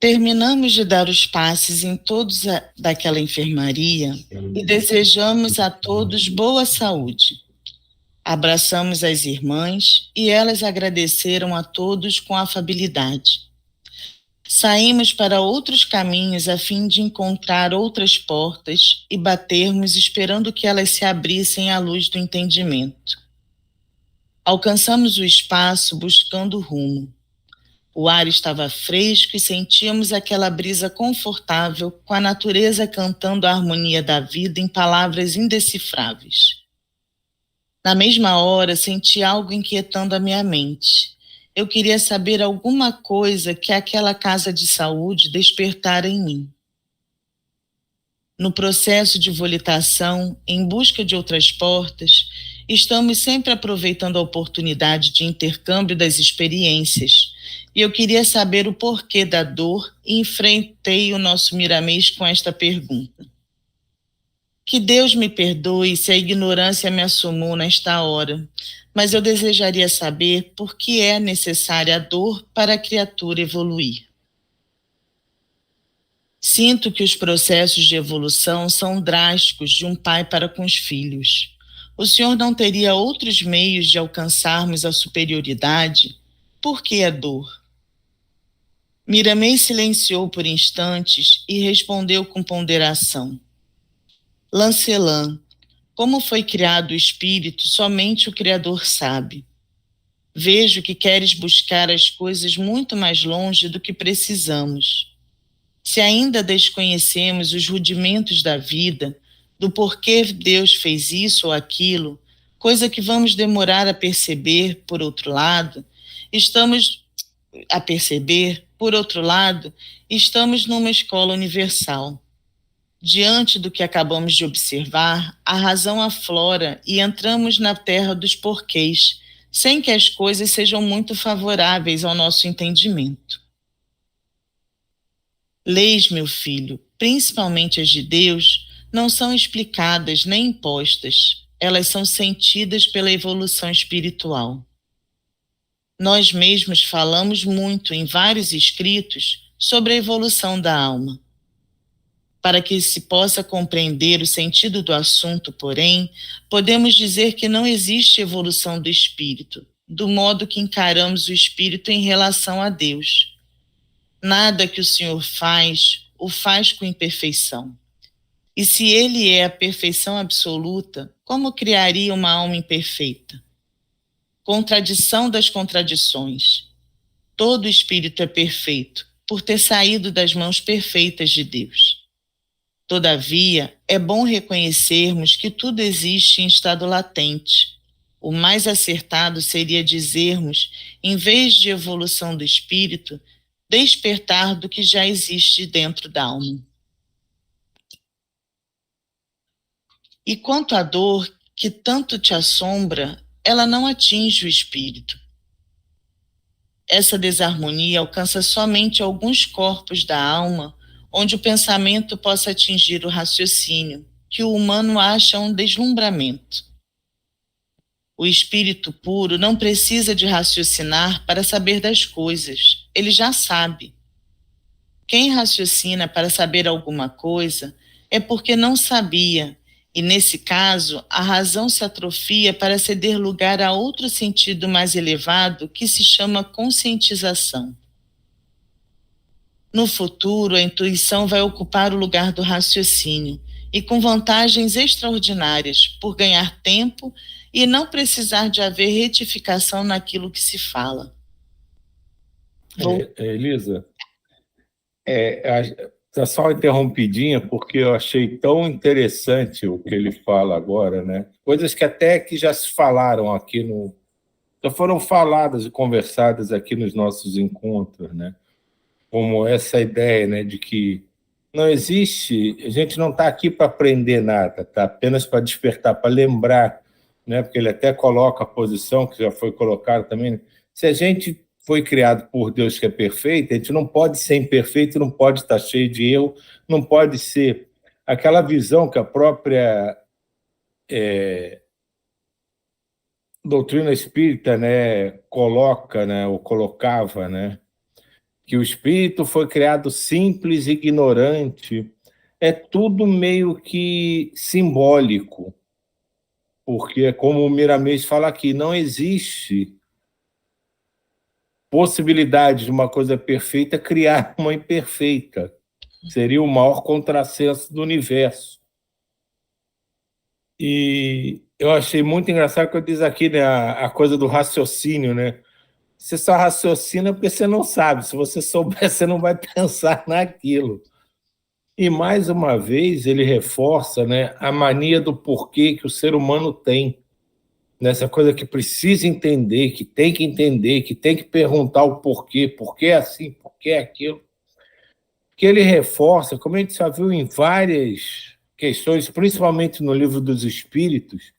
Terminamos de dar os passes em todos daquela enfermaria e desejamos a todos boa saúde. Abraçamos as irmãs e elas agradeceram a todos com afabilidade. Saímos para outros caminhos a fim de encontrar outras portas e batermos esperando que elas se abrissem à luz do entendimento. Alcançamos o espaço buscando rumo. O ar estava fresco e sentíamos aquela brisa confortável com a natureza cantando a harmonia da vida em palavras indecifráveis. Na mesma hora, senti algo inquietando a minha mente. Eu queria saber alguma coisa que aquela casa de saúde despertara em mim. No processo de volitação, em busca de outras portas, estamos sempre aproveitando a oportunidade de intercâmbio das experiências. E eu queria saber o porquê da dor e enfrentei o nosso Miramês com esta pergunta. Que Deus me perdoe se a ignorância me assomou nesta hora, mas eu desejaria saber por que é necessária a dor para a criatura evoluir. Sinto que os processos de evolução são drásticos de um pai para com os filhos. O Senhor não teria outros meios de alcançarmos a superioridade? Por que a dor? Miramês silenciou por instantes e respondeu com ponderação. Lancelã, como foi criado o espírito, somente o Criador sabe. Vejo que queres buscar as coisas muito mais longe do que precisamos. Se ainda desconhecemos os rudimentos da vida, do porquê Deus fez isso ou aquilo, coisa que vamos demorar a perceber, por outro lado, estamos numa escola universal. Diante do que acabamos de observar, a razão aflora e entramos na terra dos porquês, sem que as coisas sejam muito favoráveis ao nosso entendimento. Leis, meu filho, principalmente as de Deus, não são explicadas nem impostas, elas são sentidas pela evolução espiritual. Nós mesmos falamos muito em vários escritos sobre a evolução da alma. Para que se possa compreender o sentido do assunto, porém, podemos dizer que não existe evolução do espírito, do modo que encaramos o espírito em relação a Deus. Nada que o Senhor faz, o faz com imperfeição. E se Ele é a perfeição absoluta, como criaria uma alma imperfeita? Contradição das contradições. Todo espírito é perfeito, por ter saído das mãos perfeitas de Deus. Todavia, é bom reconhecermos que tudo existe em estado latente. O mais acertado seria dizermos, em vez de evolução do espírito, despertar do que já existe dentro da alma. E quanto à dor que tanto te assombra, ela não atinge o espírito. Essa desarmonia alcança somente alguns corpos da alma, onde o pensamento possa atingir o raciocínio, que o humano acha um deslumbramento. O espírito puro não precisa de raciocinar para saber das coisas, ele já sabe. Quem raciocina para saber alguma coisa é porque não sabia, e nesse caso, a razão se atrofia para ceder lugar a outro sentido mais elevado que se chama conscientização. No futuro, a intuição vai ocupar o lugar do raciocínio, e com vantagens extraordinárias, por ganhar tempo e não precisar de haver retificação naquilo que se fala. Elisa, só interrompidinha, porque eu achei tão interessante o que ele fala agora, né? Coisas que até que já se falaram aqui já foram faladas e conversadas aqui nos nossos encontros, né? Como essa ideia, né, de que não existe, a gente não está aqui para aprender nada, tá? Apenas para despertar, para lembrar, né? Porque ele até coloca a posição que já foi colocada também, né? Se a gente foi criado por Deus que é perfeito, a gente não pode ser imperfeito, não pode estar cheio de erro, não pode ser aquela visão que a própria doutrina espírita, né, coloca, né, ou colocava, né, que o espírito foi criado simples e ignorante. É tudo meio que simbólico, porque, como o Miramês fala aqui, não existe possibilidade de uma coisa perfeita criar uma imperfeita. Seria o maior contrassenso do universo. E eu achei muito engraçado que eu diz aqui, né, a coisa do raciocínio, né? Você só raciocina porque você não sabe. Se você souber, você não vai pensar naquilo. E, mais uma vez, ele reforça, né, a mania do porquê que o ser humano tem. Nessa coisa que precisa entender, que tem que perguntar o porquê, por que é assim, por que é aquilo. Que ele reforça, como a gente já viu em várias questões, principalmente no Livro dos Espíritos,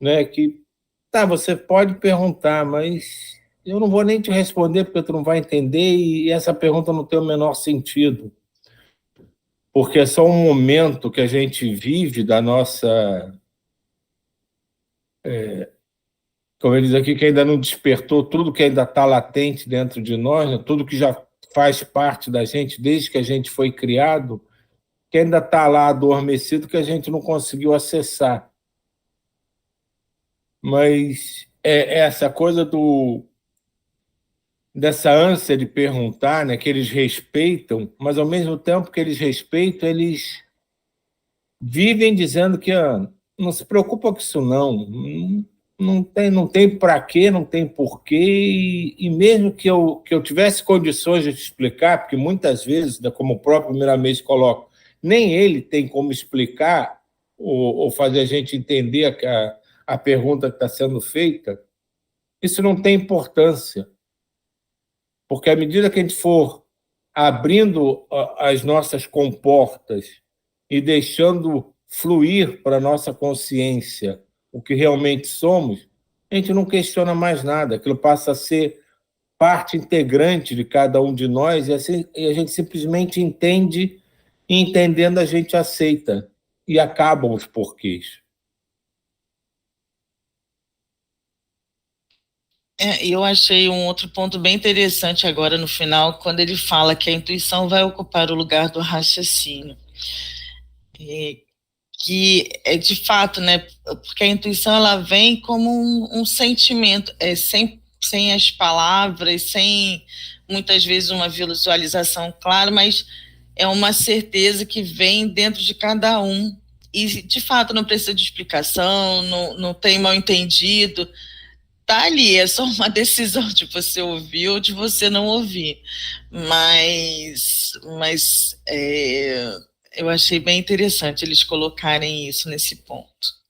né, que tá, você pode perguntar, mas eu não vou nem te responder porque tu não vai entender e essa pergunta não tem o menor sentido. Porque é só um momento que a gente vive da nossa... como ele diz aqui, que ainda não despertou tudo que ainda está latente dentro de nós, né? Tudo que já faz parte da gente desde que a gente foi criado, que ainda está lá adormecido, que a gente não conseguiu acessar. Mas é essa coisa dessa ânsia de perguntar, né, que eles respeitam, mas ao mesmo tempo que eles respeitam, eles vivem dizendo que não se preocupa com isso não tem para quê, não tem porquê, e mesmo que eu tivesse condições de te explicar, porque muitas vezes, né, como o próprio Miramês coloca, nem ele tem como explicar ou fazer a gente entender a pergunta que está sendo feita, isso não tem importância, porque à medida que a gente for abrindo as nossas comportas e deixando fluir para a nossa consciência o que realmente somos, a gente não questiona mais nada, aquilo passa a ser parte integrante de cada um de nós e, assim, e a gente simplesmente entende e entendendo a gente aceita e acabam os porquês. Eu achei um outro ponto bem interessante agora no final, quando ele fala que a intuição vai ocupar o lugar do raciocínio. Que é de fato, né? Porque a intuição ela vem como um sentimento, sem as palavras, sem muitas vezes uma visualização clara, mas é uma certeza que vem dentro de cada um. E de fato não precisa de explicação, não tem mal entendido. Tá ali, é só uma decisão de você ouvir ou de você não ouvir. Mas eu achei bem interessante eles colocarem isso nesse ponto.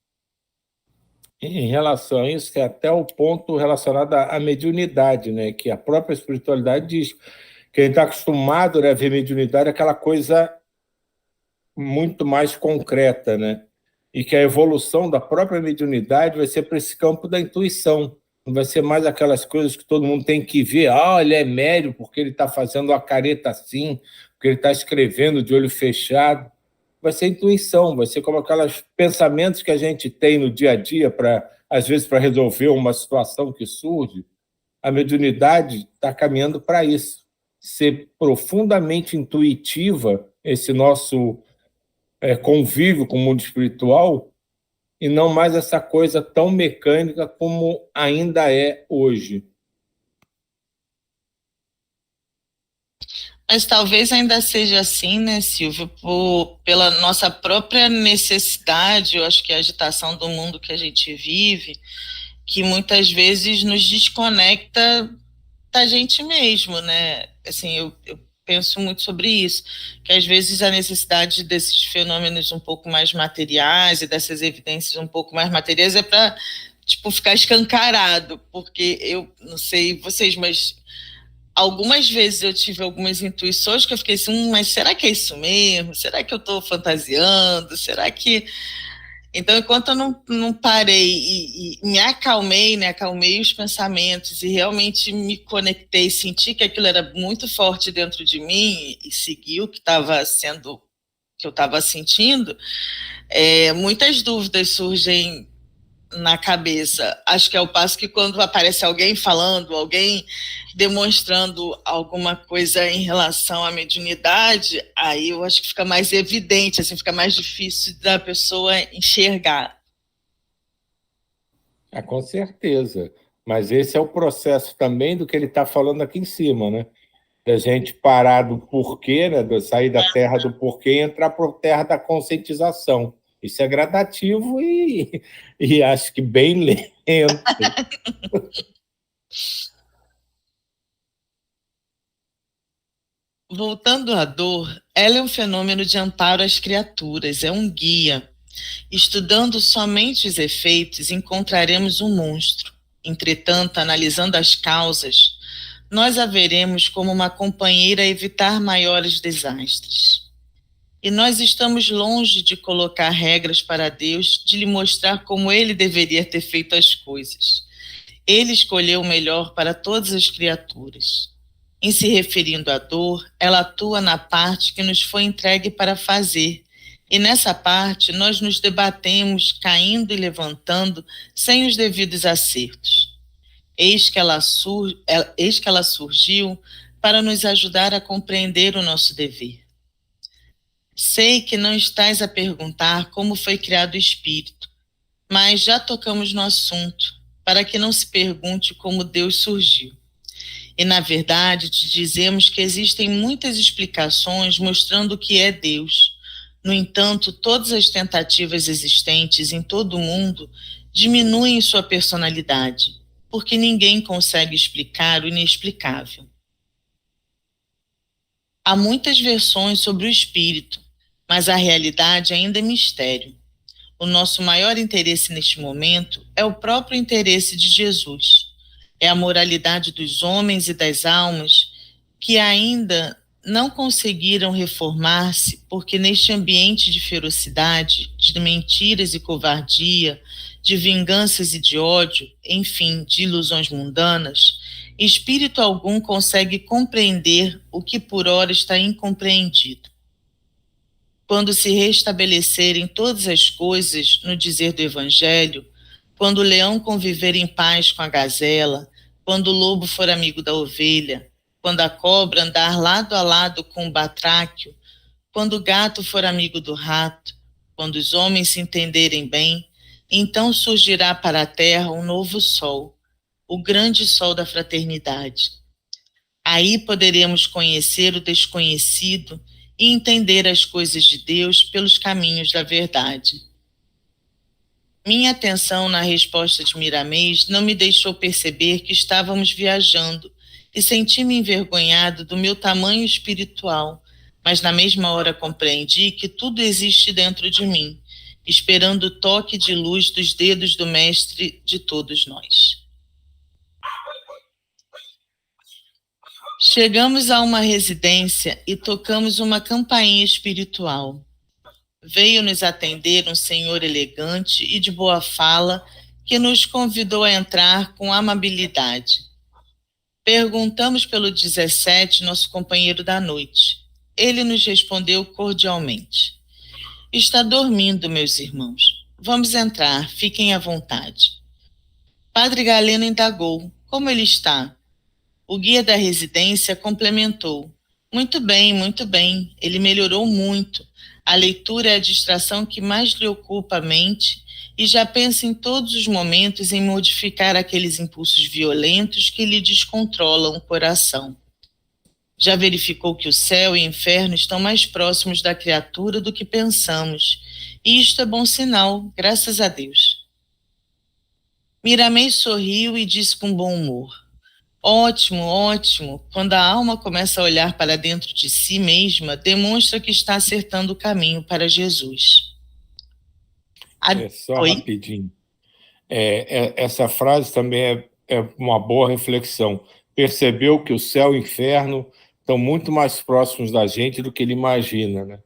Em relação a isso, tem até o ponto relacionado à mediunidade, né? Que a própria espiritualidade diz que a gente está acostumado, né, a ver mediunidade, aquela coisa muito mais concreta, né? E que a evolução da própria mediunidade vai ser para esse campo da intuição. Não vai ser mais aquelas coisas que todo mundo tem que ver. Ele é médio porque ele está fazendo a careta assim, porque ele está escrevendo de olho fechado. Vai ser intuição, vai ser como aqueles pensamentos que a gente tem no dia a dia, às vezes para resolver uma situação que surge. A mediunidade está caminhando para isso. Ser profundamente intuitiva, esse nosso convívio com o mundo espiritual, e não mais essa coisa tão mecânica como ainda é hoje. Mas talvez ainda seja assim, né, Silvio, pela nossa própria necessidade, eu acho que a agitação do mundo que a gente vive, que muitas vezes nos desconecta da gente mesmo, né? Assim, eu penso muito sobre isso, que às vezes a necessidade desses fenômenos um pouco mais materiais e dessas evidências um pouco mais materiais é para, tipo, ficar escancarado, porque eu não sei vocês, mas algumas vezes eu tive algumas intuições que eu fiquei assim, mas será que é isso mesmo? Será que eu estou fantasiando? Será que... Então, enquanto eu não parei e me acalmei, né, acalmei os pensamentos e realmente me conectei, senti que aquilo era muito forte dentro de mim e segui o que estava sendo, que eu estava sentindo, muitas dúvidas surgem na cabeça. Acho que é o passo que quando aparece alguém falando, alguém demonstrando alguma coisa em relação à mediunidade, aí eu acho que fica mais evidente, assim, fica mais difícil da pessoa enxergar. Com certeza. Mas esse é o processo também do que ele está falando aqui em cima, né? Da gente parar do porquê, né? De sair da terra do porquê e entrar para a terra da conscientização. Isso é gradativo e acho que bem lento. Voltando à dor, ela é um fenômeno de amparo às criaturas, é um guia. Estudando somente os efeitos, encontraremos um monstro. Entretanto, analisando as causas, nós a veremos como uma companheira a evitar maiores desastres. E nós estamos longe de colocar regras para Deus, de lhe mostrar como ele deveria ter feito as coisas. Ele escolheu o melhor para todas as criaturas. Em se referindo à dor, ela atua na parte que nos foi entregue para fazer. E nessa parte, nós nos debatemos, caindo e levantando, sem os devidos acertos. Eis que ela surgiu para nos ajudar a compreender o nosso dever. Sei que não estás a perguntar como foi criado o espírito, mas já tocamos no assunto, para que não se pergunte como Deus surgiu. E, na verdade, te dizemos que existem muitas explicações mostrando o que é Deus. No entanto, todas as tentativas existentes em todo o mundo diminuem sua personalidade, porque ninguém consegue explicar o inexplicável. Há muitas versões sobre o espírito, mas a realidade ainda é mistério. O nosso maior interesse neste momento é o próprio interesse de Jesus. É a moralidade dos homens e das almas que ainda não conseguiram reformar-se, porque neste ambiente de ferocidade, de mentiras e covardia, de vinganças e de ódio, enfim, de ilusões mundanas, espírito algum consegue compreender o que por ora está incompreendido. Quando se restabelecerem todas as coisas no dizer do Evangelho, quando o leão conviver em paz com a gazela, quando o lobo for amigo da ovelha, quando a cobra andar lado a lado com o batráquio, quando o gato for amigo do rato, quando os homens se entenderem bem, então surgirá para a terra um novo sol, o grande sol da fraternidade. Aí poderemos conhecer o desconhecido e entender as coisas de Deus pelos caminhos da verdade. Minha atenção na resposta de Miramês não me deixou perceber que estávamos viajando e senti-me envergonhado do meu tamanho espiritual, mas na mesma hora compreendi que tudo existe dentro de mim, esperando o toque de luz dos dedos do Mestre de todos nós. Chegamos a uma residência e tocamos uma campainha espiritual. Veio nos atender um senhor elegante e de boa fala que nos convidou a entrar com amabilidade. Perguntamos pelo 17, nosso companheiro da noite. Ele nos respondeu cordialmente. Está dormindo, meus irmãos. Vamos entrar, fiquem à vontade. Padre Galeno indagou. Como ele está? O guia da residência complementou. Muito bem, muito bem. Ele melhorou muito. A leitura é a distração que mais lhe ocupa a mente e já pensa em todos os momentos em modificar aqueles impulsos violentos que lhe descontrolam o coração. Já verificou que o céu e o inferno estão mais próximos da criatura do que pensamos, e isto é bom sinal, graças a Deus. Miramês sorriu e disse com bom humor. Ótimo, ótimo. Quando a alma começa a olhar para dentro de si mesma, demonstra que está acertando o caminho para Jesus. Só Oi? rapidinho. Essa frase também é uma boa reflexão. Percebeu que o céu e o inferno estão muito mais próximos da gente do que ele imagina, né?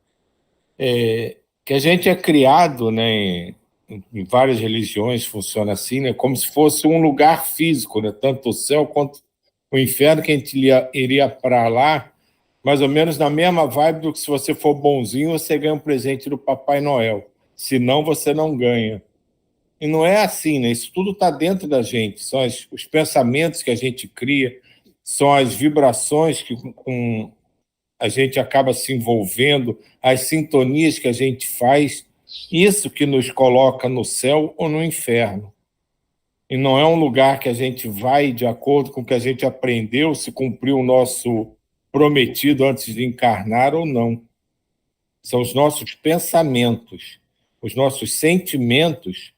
Que a gente é criado, né, em várias religiões funciona assim, né, como se fosse um lugar físico, né, tanto o céu quanto o inferno, que a gente iria para lá, mais ou menos na mesma vibe do que se você for bonzinho, você ganha um presente do Papai Noel. Se não, você não ganha. E não é assim, né? Isso tudo está dentro da gente, são os pensamentos que a gente cria, são as vibrações que com a gente acaba se envolvendo, as sintonias que a gente faz, isso que nos coloca no céu ou no inferno. E não é um lugar que a gente vai de acordo com o que a gente aprendeu, se cumpriu o nosso prometido antes de encarnar ou não. São os nossos pensamentos, os nossos sentimentos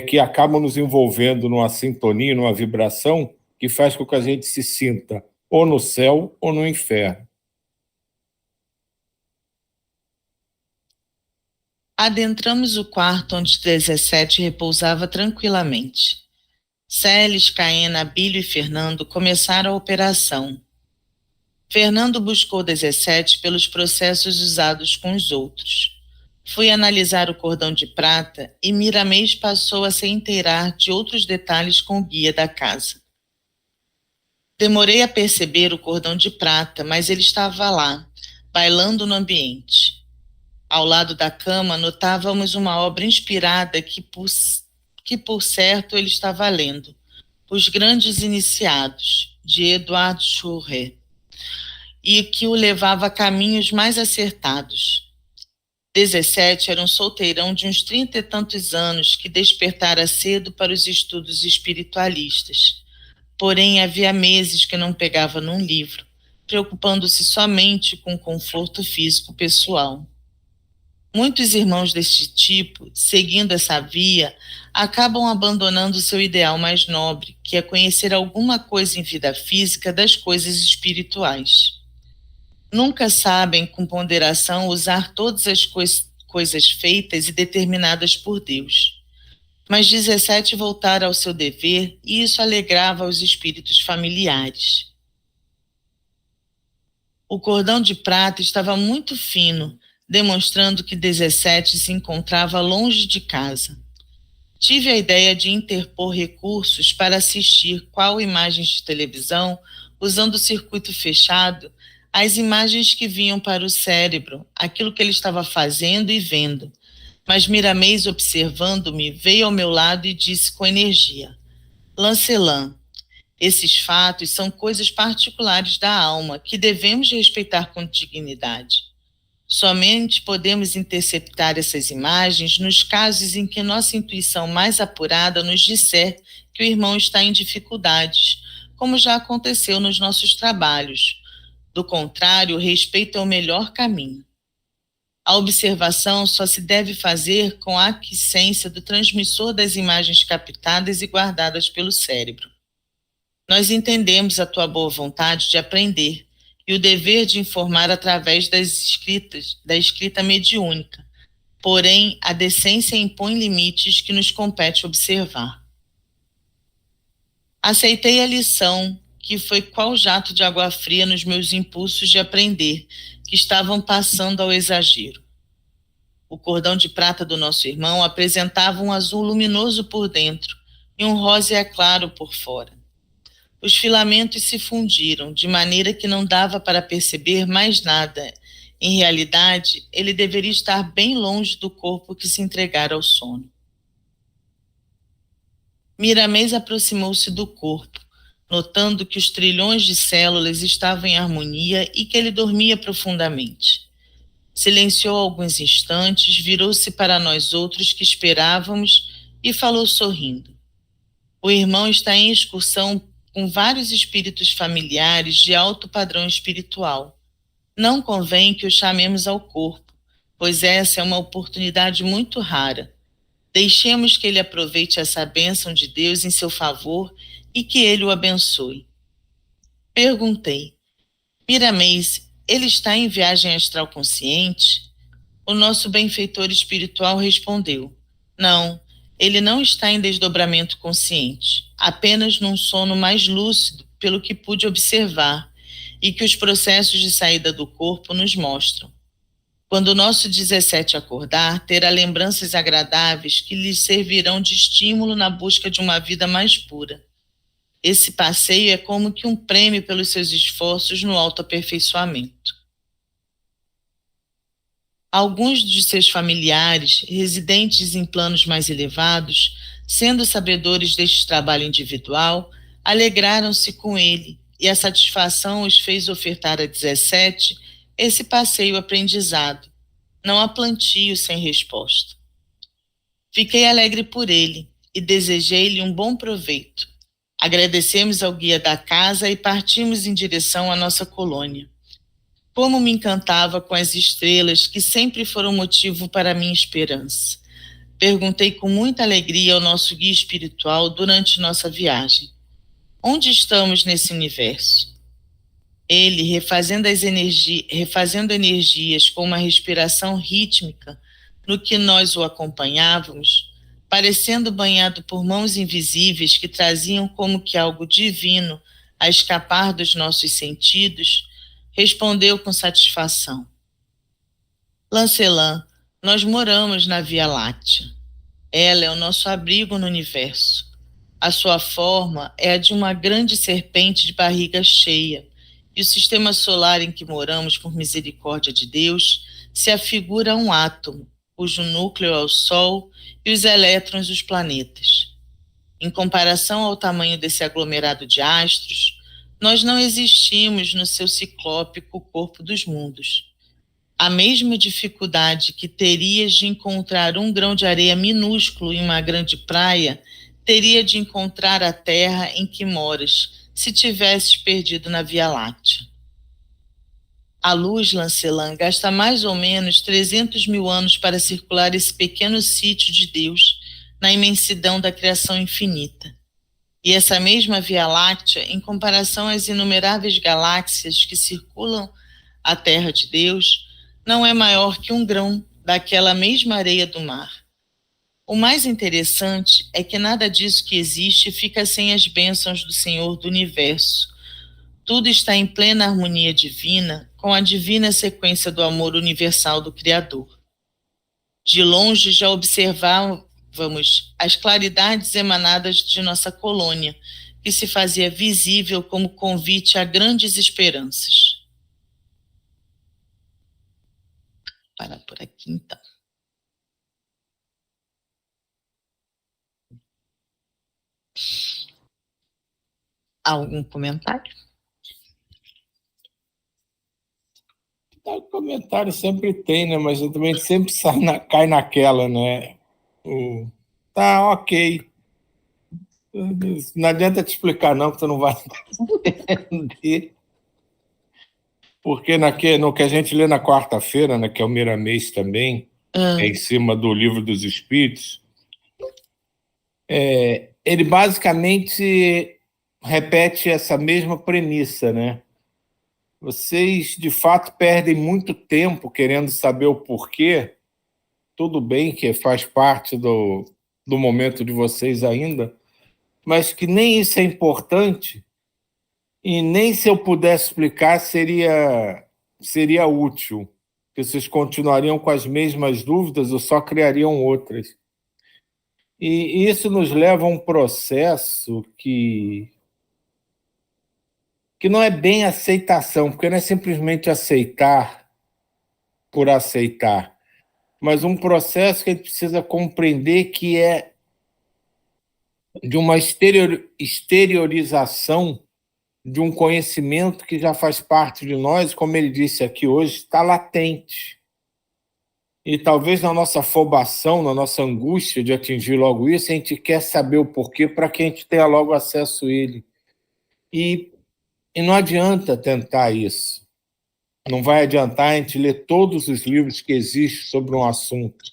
que acabam nos envolvendo numa sintonia, numa vibração que faz com que a gente se sinta ou no céu ou no inferno. Adentramos o quarto onde 17 repousava tranquilamente. Celes, Caena, Abílio e Fernando começaram a operação. Fernando buscou 17 pelos processos usados com os outros. Fui analisar o cordão de prata e Miramês passou a se inteirar de outros detalhes com o guia da casa. Demorei a perceber o cordão de prata, mas ele estava lá, bailando no ambiente. Ao lado da cama, notávamos uma obra inspirada que por certo ele estava lendo, Os Grandes Iniciados, de Edward Schurrer, e que o levava a caminhos mais acertados. 17 era um solteirão de uns 30 e tantos anos que despertara cedo para os estudos espiritualistas. Porém, havia meses que não pegava num livro, preocupando-se somente com o conforto físico pessoal. Muitos irmãos deste tipo, seguindo essa via, acabam abandonando seu ideal mais nobre, que é conhecer alguma coisa em vida física das coisas espirituais. Nunca sabem, com ponderação, usar todas as coisas feitas e determinadas por Deus. Mas 17 voltaram ao seu dever e isso alegrava os espíritos familiares. O cordão de prata estava muito fino, demonstrando que 17 se encontrava longe de casa. Tive a ideia de interpor recursos para assistir qual imagens de televisão, usando o circuito fechado, as imagens que vinham para o cérebro, aquilo que ele estava fazendo e vendo. Mas Miramês, observando-me, veio ao meu lado e disse com energia: Lancelin, esses fatos são coisas particulares da alma que devemos respeitar com dignidade. Somente podemos interceptar essas imagens nos casos em que nossa intuição mais apurada nos disser que o irmão está em dificuldades, como já aconteceu nos nossos trabalhos. Do contrário, o respeito é o melhor caminho. A observação só se deve fazer com a aquiescência do transmissor das imagens captadas e guardadas pelo cérebro. Nós entendemos a tua boa vontade de aprender e o dever de informar através da escrita mediúnica. Porém, a decência impõe limites que nos compete observar. Aceitei a lição, que foi qual jato de água fria nos meus impulsos de aprender, que estavam passando ao exagero. O cordão de prata do nosso irmão apresentava um azul luminoso por dentro e um rosa claro por fora. Os filamentos se fundiram, de maneira que não dava para perceber mais nada. Em realidade, ele deveria estar bem longe do corpo que se entregara ao sono. Miramês aproximou-se do corpo, notando que os trilhões de células estavam em harmonia e que ele dormia profundamente. Silenciou alguns instantes, virou-se para nós outros que esperávamos e falou sorrindo. O irmão está em excursão com vários espíritos familiares de alto padrão espiritual. Não convém que o chamemos ao corpo, pois essa é uma oportunidade muito rara. Deixemos que ele aproveite essa bênção de Deus em seu favor e que ele o abençoe. Perguntei: Miramês, ele está em viagem astral consciente? O nosso benfeitor espiritual respondeu: Não, ele não está em desdobramento consciente, apenas num sono mais lúcido, pelo que pude observar, e que os processos de saída do corpo nos mostram. Quando o nosso 17 acordar, terá lembranças agradáveis que lhe servirão de estímulo na busca de uma vida mais pura. Esse passeio é como que um prêmio pelos seus esforços no autoaperfeiçoamento. Alguns de seus familiares, residentes em planos mais elevados, sendo sabedores deste trabalho individual, alegraram-se com ele, e a satisfação os fez ofertar a 17 esse passeio aprendizado, não há plantio sem resposta. Fiquei alegre por ele e desejei-lhe um bom proveito. Agradecemos ao guia da casa e partimos em direção à nossa colônia. Como me encantava com as estrelas, que sempre foram motivo para a minha esperança. Perguntei com muita alegria ao nosso guia espiritual durante nossa viagem: onde estamos nesse universo? Ele, refazendo energias com uma respiração rítmica, no que nós o acompanhávamos, parecendo banhado por mãos invisíveis que traziam como que algo divino a escapar dos nossos sentidos, respondeu com satisfação: Lancelin, nós moramos na Via Láctea. Ela é o nosso abrigo no universo. A sua forma é a de uma grande serpente de barriga cheia, e o sistema solar em que moramos, por misericórdia de Deus, se afigura a um átomo, cujo núcleo é o Sol e os elétrons os planetas. Em comparação ao tamanho desse aglomerado de astros, nós não existimos no seu ciclópico corpo dos mundos. A mesma dificuldade que terias de encontrar um grão de areia minúsculo em uma grande praia, teria de encontrar a terra em que moras, se tivesses perdido na Via Láctea. A luz, Lancelin, gasta mais ou menos 300 mil anos para circular esse pequeno sítio de Deus na imensidão da criação infinita. E essa mesma Via Láctea, em comparação às inumeráveis galáxias que circulam a terra de Deus, não é maior que um grão daquela mesma areia do mar. O mais interessante é que nada disso que existe fica sem as bênçãos do Senhor do Universo. Tudo está em plena harmonia divina, com a divina sequência do amor universal do Criador. De longe já observávamos as claridades emanadas de nossa colônia, que se fazia visível como convite a grandes esperanças. Para por aqui, então. Algum comentário? O comentário sempre tem, né? Mas eu também sempre cai naquela, né? Tá, ok. Não adianta te explicar, não, que tu não vai entender. Porque no que a gente lê na quarta-feira, né, que é o Miramês também, é em cima do Livro dos Espíritos, ele basicamente repete essa mesma premissa, né? Vocês, de fato, perdem muito tempo querendo saber o porquê. Tudo bem que faz parte do momento de vocês ainda, mas que nem isso é importante e nem se eu pudesse explicar seria útil, porque vocês continuariam com as mesmas dúvidas ou só criariam outras. E isso nos leva a um processo que não é bem aceitação, porque não é simplesmente aceitar por aceitar, mas um processo que a gente precisa compreender que é de uma exteriorização de um conhecimento que já faz parte de nós, como ele disse aqui hoje, está latente. E talvez na nossa afobação, na nossa angústia de atingir logo isso, a gente quer saber o porquê para que a gente tenha logo acesso a ele. E não adianta tentar isso. Não vai adiantar a gente ler todos os livros que existem sobre um assunto.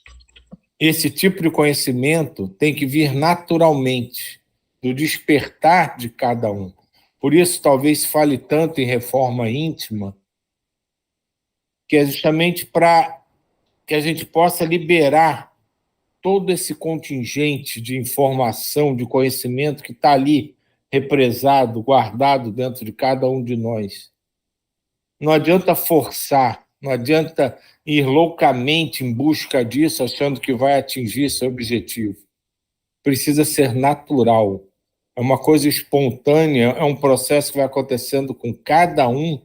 Esse tipo de conhecimento tem que vir naturalmente, do despertar de cada um. Por isso, talvez fale tanto em reforma íntima, que é justamente para que a gente possa liberar todo esse contingente de informação, de conhecimento que está ali represado, guardado dentro de cada um de nós. Não adianta forçar, não adianta ir loucamente em busca disso, achando que vai atingir esse objetivo. Precisa ser natural. É uma coisa espontânea, é um processo que vai acontecendo com cada um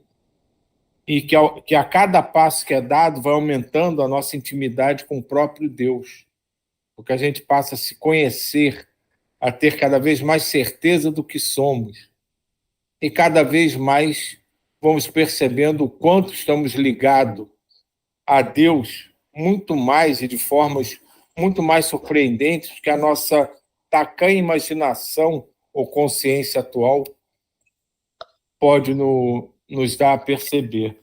e que a cada passo que é dado vai aumentando a nossa intimidade com o próprio Deus, porque a gente passa a se conhecer, a ter cada vez mais certeza do que somos, e cada vez mais vamos percebendo o quanto estamos ligados a Deus, muito mais e de formas muito mais surpreendentes que a nossa tacanha imaginação ou consciência atual pode nos dar a perceber.